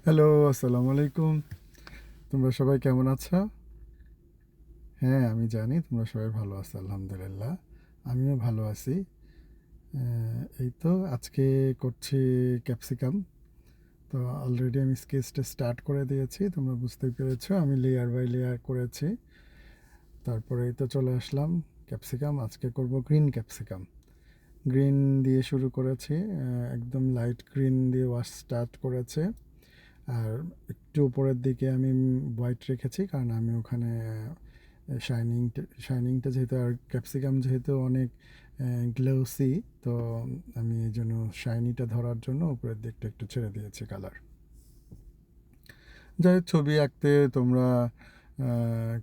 Hello, আসসালামু আলাইকুম। তোমরা সবাই কেমন আছো? হ্যাঁ, আমি জানি তোমরা সবাই ভালো আছো, আলহামদুলিল্লাহ। আমিও ভালো আছি। এই তো আজকে করছি ক্যাপসিকাম। তো অলরেডি আমি স্কেচটা স্টার্ট করে দিয়েছি, তোমরা বুঝতেই পেরেছো। আমি লেয়ার বাই লেয়ার করেছি। তারপরে এই তো চলে আসলাম ক্যাপসিকাম। আজকে করব গ্রিন ক্যাপসিকাম। গ্রিন দিয়ে শুরু করেছি, একদম লাইট গ্রিন দিয়ে ওয়াশ স্টার্ট করেছে। আর একটু উপরের দিকে আমি হোয়াইট রেখেছি, কারণ আমি ওখানে শাইনিংটা যেহেতু, আর ক্যাপসিকাম যেহেতু অনেক গ্লোসি, তো আমি এই জন্য শাইনিটা ধরার জন্য উপরের দিকটা একটু ছেড়ে দিয়েছি কালার। যাই হোক, ছবি আঁকতে তোমরা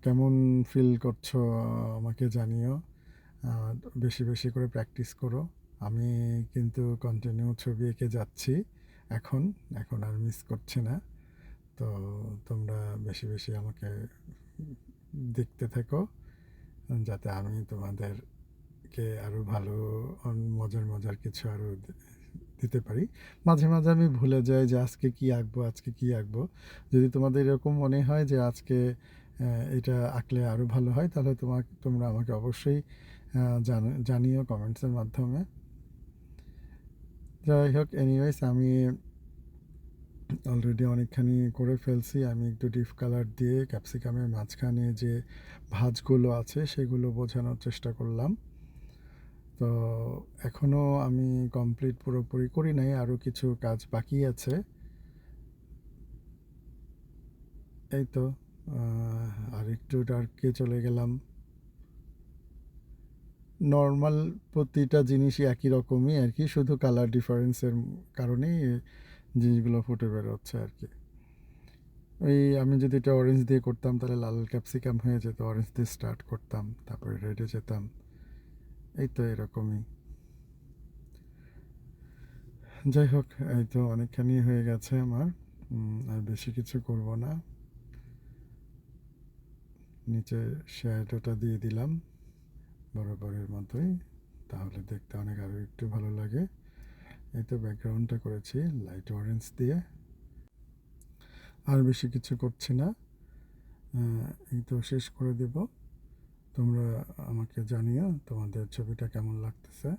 কেমন ফিল করছো আমাকে জানিও। আহ, বেশি বেশি করে প্র্যাকটিস করো। আমি কিন্তু কন্টিনিউ ছবি এঁকে যাচ্ছি এখন। এখন আর মিস করছি না। তো তোমরা বেশি বেশি আমাকে দেখতে থেকো, যাতে আমি তোমাদেরকে আরও ভালো মজার মজার কিছু আরও দিতে পারি। মাঝে মাঝে আমি ভুলে যাই যে আজকে কি আঁকবো, আজকে কি আঁকবো। যদি তোমাদের এরকম মনে হয় যে আজকে এটা আঁকলে আরও ভালো হয়, তাহলে তোমরা আমাকে অবশ্যই জানিও কমেন্টসের মাধ্যমে। যাই হোক, এনিওয়েজ আমি অলরেডি অনেকখানি করে ফেলছি। আমি একটু ডিপ কালার দিয়ে ক্যাপসিকামের মাঝখানে যে ভাঁজগুলো আছে সেগুলো বোঝানোর চেষ্টা করলাম। তো এখনও আমি কমপ্লিট পুরোপুরি করি নাই, আরও কিছু কাজ বাকি আছে। এই তো আর একটু ডার্কে চলে গেলাম। নর্মাল প্রতিটা জিনিসই একই রকমই আর কি, শুধু কালার ডিফারেন্সের কারণেই জিনিসগুলো ফুটে বেরোচ্ছে আর কি। আমি যদি এটা অরেঞ্জ দিয়ে করতাম তাহলে লাল ক্যাপসিকাম হয়ে যেত, অরেঞ্জ দিয়ে স্টার্ট করতাম, তারপরে রেডে যেতাম। এই তো এরকমই। যাই হোক, এই তো অনেকখানি হয়ে গেছে আমার। আর বেশি কিছু করব না। নিচে শ্যাডোটা দিয়ে দিলাম বরাবরের মতোই, তাহলে দেখতে অনেক আরও একটু ভালো লাগে। এই তো ব্যাকগ্রাউন্ডটা করেছি লাইট অরেঞ্জ দিয়ে। আর বেশি কিছু করছি না। এই তো শেষ করে দেব। তোমরা আমাকে জানিও তোমাদের ছবিটা কেমন লাগতেছে।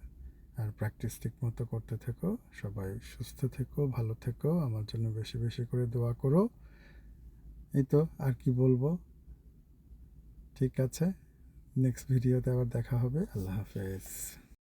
আর প্র্যাকটিস ঠিক মতো করতে থেকো। সবাই সুস্থ থেকো, ভালো থেকো, আমার জন্য বেশি বেশি করে দোয়া করো। এই তো আর কি বলবো। ঠিক আছে, নেক্সট ভিডিওতে আবার দেখা হবে। আল্লাহ হাফেজ।